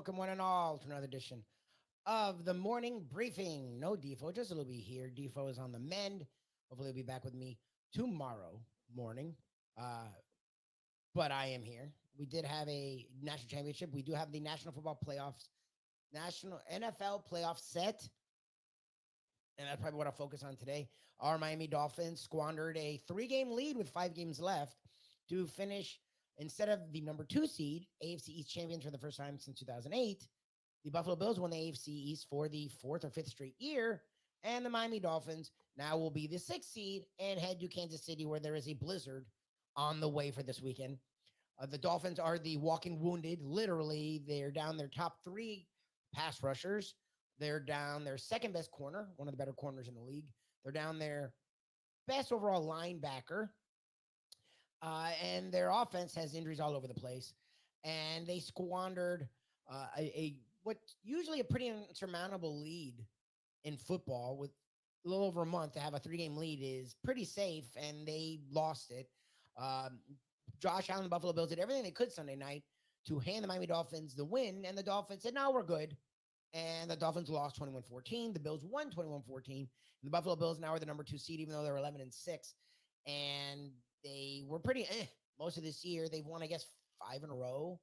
welcome one and all to another edition of the morning briefing. No Defo, just a little bit here. Defo is on the mend. Hopefully, he'll be back with me tomorrow morning. Uh, but I am here. We did have a national championship. We do have the National Football Playoffs, National NFL playoff set, and that's probably what I'll focus on today. Our Miami Dolphins squandered a three-game lead with 5 games left to finish instead of the number 2 seed, AFC East champions for the first time since 2008. The Buffalo Bills won the AFC East for the fourth or fifth straight year, and the Miami Dolphins now will be the 6th seed and head to Kansas City, where there is a blizzard on the way for this weekend. The Dolphins are the walking wounded. Literally, they're down their top 3 pass rushers. They're down their second best corner, one of the better corners in the league. They're down their best overall linebacker. And their offense has injuries all over the place. And they squandered what usually a pretty insurmountable lead in football with a little over a month to have a 3-game lead is pretty safe, and they lost it. Josh Allen and the Buffalo Bills did everything they could Sunday night to hand the Miami Dolphins the win, and the Dolphins said, no, we're good. And the Dolphins lost 21-14. The Bills won 21-14. And the Buffalo Bills now are the number 2 seed, even though they're 11-6. And they were pretty most of this year. They've won, I guess, 5 in a row.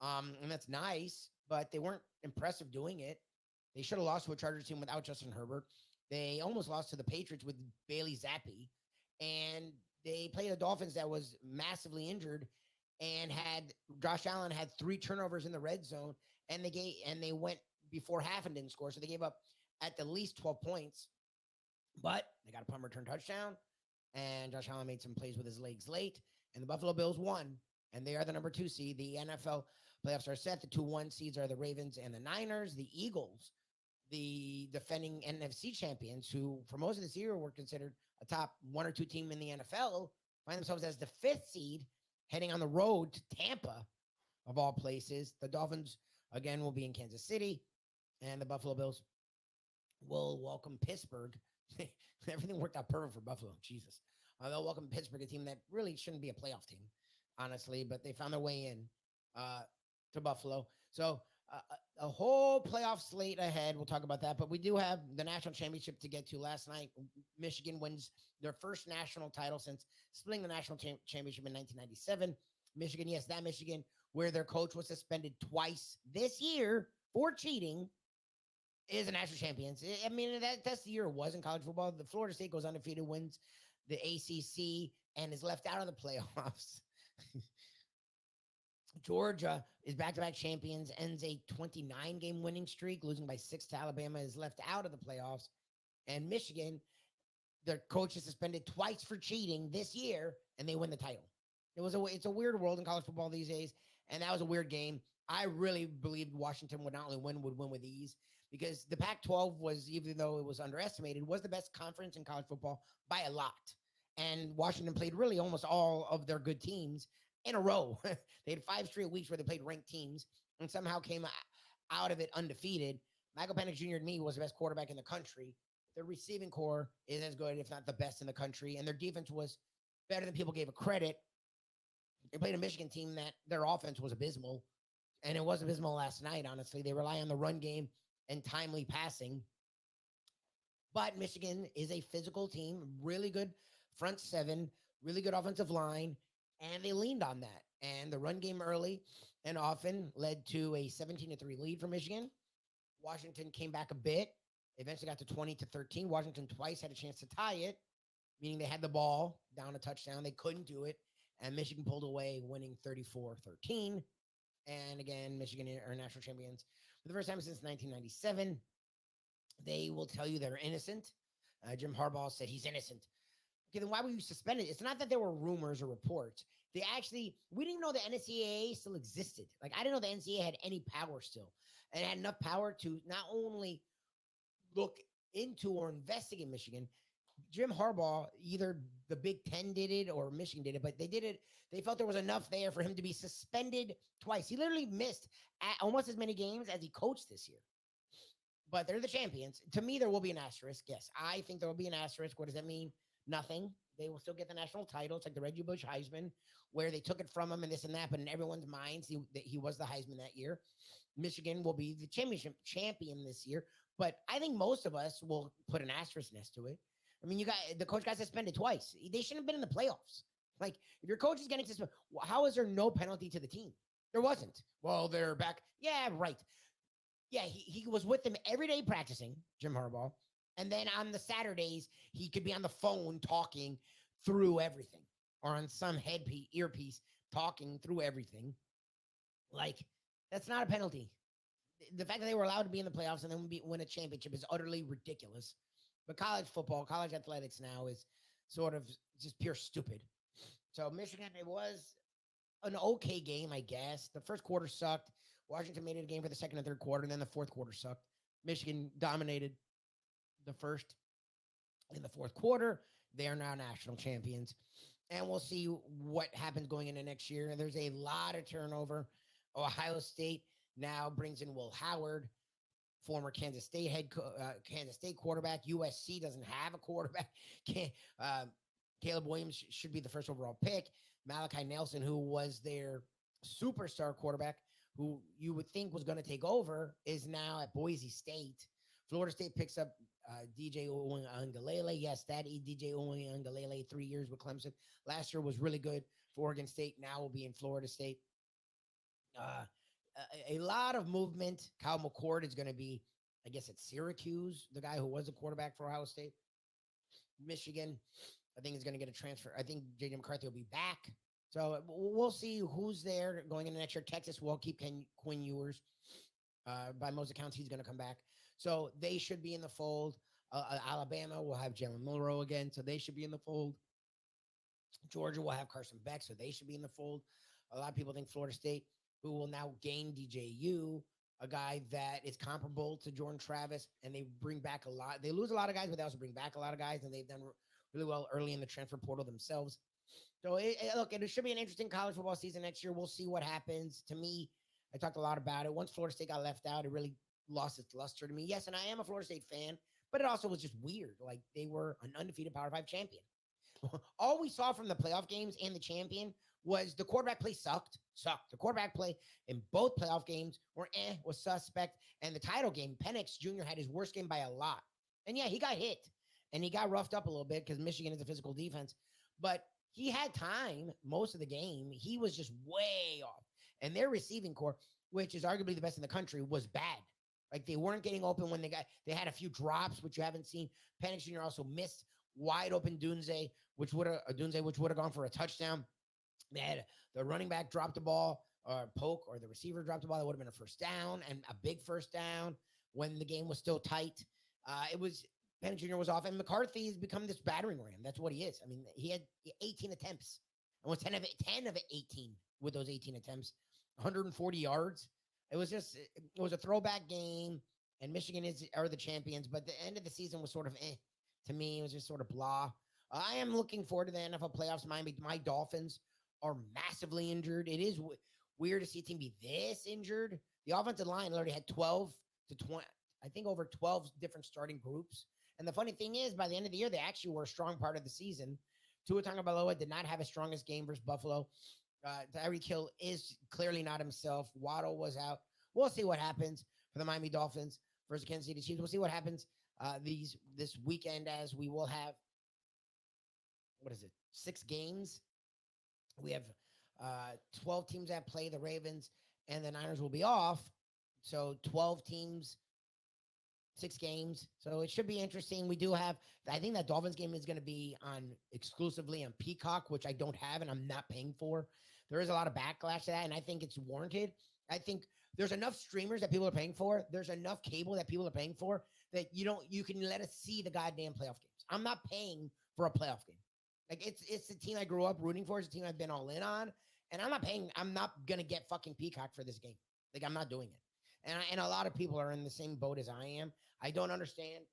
And that's nice, but they weren't impressive doing it. They should have lost to a Chargers team without Justin Herbert. They almost lost to the Patriots with Bailey Zappi. And they played the Dolphins that was massively injured and had Josh Allen had 3 turnovers in the red zone, and they went before half and didn't score. So they gave up at the least 12 points. But they got a punt return touchdown, and Josh Allen made some plays with his legs late, and the Buffalo Bills won, and they are the number 2 seed. The NFL playoffs are set. The 2-1 seeds are the Ravens and the Niners. The Eagles, the defending NFC champions, who for most of this year were considered a top 1 or 2 team in the NFL, find themselves as the 5th seed heading on the road to Tampa, of all places. The Dolphins, again, will be in Kansas City, and the Buffalo Bills will welcome Pittsburgh. Everything worked out perfect for Buffalo. Jesus. They'll welcome Pittsburgh, a team that really shouldn't be a playoff team, honestly, but they found their way in to Buffalo. So a whole playoff slate ahead. We'll talk about that, but we do have the national championship to get to. Last night, Michigan wins their first national title since splitting the national championship in 1997. Michigan, yes, that Michigan, where their coach was suspended twice this year for cheating, is a national champions. I mean, that's the year it was in college football. The Florida State goes undefeated, wins the ACC, and is left out of the playoffs. Georgia is back-to-back champions, ends a 29-game winning streak, losing by 6 to Alabama, is left out of the playoffs. And Michigan, their coach is suspended twice for cheating this year, and they win the title. It's a weird world in college football these days, and that was a weird game. I really believed Washington would not only win, would win with ease, because the Pac-12 was, even though it was underestimated, was the best conference in college football by a lot. And Washington played really almost all of their good teams in a row. They had 5 straight weeks where they played ranked teams and somehow came out of it undefeated. Michael Penix Jr. to me was the best quarterback in the country. Their receiving core is as good, if not the best in the country. And their defense was better than people gave it credit. They played a Michigan team that their offense was abysmal. And it was abysmal last night, honestly. They rely on the run game and timely passing. But Michigan is a physical team, really good front 7, really good offensive line, and they leaned on that. And the run game early and often led to a 17-3 lead for Michigan. Washington came back a bit, eventually got to 20-13. Washington twice had a chance to tie it, meaning they had the ball down a touchdown. They couldn't do it, and Michigan pulled away, winning 34-13. And again, Michigan are national champions for the first time since 1997. They will tell you they're innocent. Jim Harbaugh said he's innocent. Okay, then why were you suspended? It's not that there were rumors or reports. We didn't even know the NCAA still existed. Like, I didn't know the NCAA had any power still. And it had enough power to not only look into or investigate Michigan. Jim Harbaugh, either the Big Ten did it or Michigan did it, but they did it. They felt there was enough there for him to be suspended twice. He literally missed almost as many games as he coached this year. But they're the champions. To me, there will be an asterisk. Yes, I think there will be an asterisk. What does that mean? nothing. They will still get the national title. It's like the Reggie Bush Heisman, where they took it from him and this and that, but in everyone's minds, he was the Heisman that year. Michigan will be the championship champion this year, but I think most of us will put an asterisk next to it. I mean, the coach got suspended twice. They shouldn't have been in the playoffs. Like, if your coach is getting suspended, how is there no penalty to the team? There wasn't. Well, they're back. Yeah, right. Yeah, he was with them every day practicing, Jim Harbaugh. And then on the Saturdays, he could be on the phone talking through everything or on some earpiece talking through everything. Like, that's not a penalty. The fact that they were allowed to be in the playoffs and then win a championship is utterly ridiculous. But college football, college athletics now is sort of just pure stupid. So Michigan, it was an okay game, I guess. The first quarter sucked. Washington made it a game for the second and third quarter, and then the fourth quarter sucked. Michigan dominated the first and the fourth quarter. They are now national champions. And we'll see what happens going into next year. There's a lot of turnover. Ohio State now brings in Will Howard, former Kansas State Kansas State quarterback. USC doesn't have a quarterback. Caleb Williams should be the first overall pick. Malachi Nelson, who was their superstar quarterback, who you would think was going to take over, is now at Boise State. Florida State picks up DJ Uiagalelei. Yes, that DJ Uiagalelei, 3 years with Clemson. Last year was really good for Oregon State. Now will be in Florida State. A lot of movement. Kyle McCord is going to be, I guess, at Syracuse, the guy who was a quarterback for Ohio State. Michigan, I think, is going to get a transfer. I think J.J. McCarthy will be back. So we'll see who's there going into next year. Texas will keep Quinn Ewers. By most accounts, he's going to come back. So they should be in the fold. Alabama will have Jalen Milroe again, so they should be in the fold. Georgia will have Carson Beck, so they should be in the fold. A lot of people think Florida State, who will now gain DJU, a guy that is comparable to Jordan Travis, and they bring back a lot. They lose a lot of guys, but they also bring back a lot of guys, and they've done really well early in the transfer portal themselves. So, look, it should be an interesting college football season next year. We'll see what happens. To me, I talked a lot about it. Once Florida State got left out, it really lost its luster to me. Yes, and I am a Florida State fan, but it also was just weird. Like, they were an undefeated Power 5 champion. All we saw from the playoff games and the champion was the quarterback play sucked. The quarterback play in both playoff games was suspect. And the title game, Penix Jr. had his worst game by a lot. And yeah, he got hit and he got roughed up a little bit because Michigan is a physical defense. But he had time most of the game. He was just way off. And their receiving core, which is arguably the best in the country, was bad. Like, they weren't getting open when they had a few drops, which you haven't seen. Penix Jr. also missed wide open Dunze, which would have gone for a touchdown. They had the running back dropped the ball, or poke, or the receiver dropped the ball. That would have been a first down, and a big first down when the game was still tight. Penix Jr. was off, and McCarthy has become this battering ram. That's what he is. I mean, he had 18 attempts, and was 10 of 18 with those 18 attempts, 140 yards. It was a throwback game, and Michigan are the champions, but the end of the season was sort of to me. It was just sort of blah. I am looking forward to the NFL playoffs. My Dolphins are massively injured. It is weird to see a team be this injured. The offensive line already had 12 to 20, I think over 12 different starting groups. And the funny thing is, by the end of the year, they actually were a strong part of the season. Tua Tagovailoa did not have his strongest game versus Buffalo. Tyreek Hill is clearly not himself. Waddle was out. We'll see what happens for the Miami Dolphins versus Kansas City Chiefs. We'll see what happens this weekend, as we will have, 6 games. We have 12 teams that play. The Ravens and the Niners will be off. So 12 teams, 6 games. So it should be interesting. We do have, I think that Dolphins game is going to be exclusively on Peacock, which I don't have and I'm not paying for. There is a lot of backlash to that, and I think it's warranted. I think there's enough streamers that people are paying for. There's enough cable that people are paying for that you can let us see the goddamn playoff games. I'm not paying for a playoff game. Like, it's the team I grew up rooting for. It's a team I've been all in on, and I'm not gonna get fucking Peacock for this game. Like, I'm not doing it. And a lot of people are in the same boat as I am. I don't understand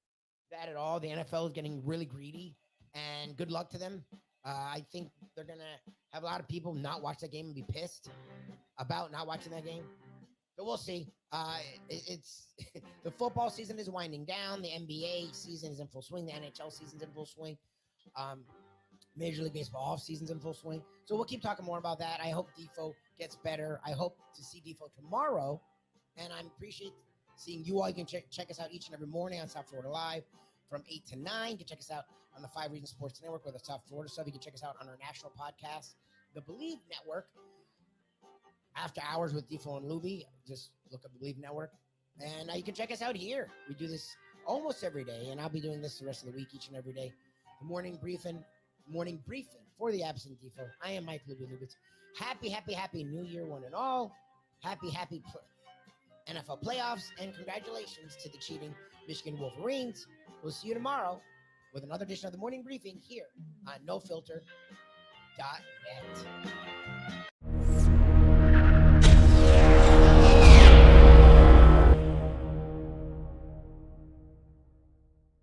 that at all. The NFL is getting really greedy, and good luck to them. I think they're going to have a lot of people not watch that game and be pissed about not watching that game. But we'll see. It's the football season is winding down. The NBA season is in full swing. The NHL season is in full swing. Um, Major League Baseball off season's in full swing. So we'll keep talking more about that. I hope Defo gets better. I hope to see Defo tomorrow. And I appreciate seeing you all. You can check us out each and every morning on South Florida Live from 8 to 9. You can check us out on the 5 Reasons Sports Network with the South Florida stuff. You can check us out on our national podcast, the Believe Network, After Hours with Defo and Lubie. Just look up the Believe Network. And you can check us out here. We do this almost every day, and I'll be doing this the rest of the week, each and every day. The morning briefing for the absent Defo. I am Mike Lubie Lubitz. Happy New Year, one and all. Happy NFL playoffs, and congratulations to the cheating Michigan Wolverines. We'll see you tomorrow with another edition of the morning briefing here on NoFilter.net.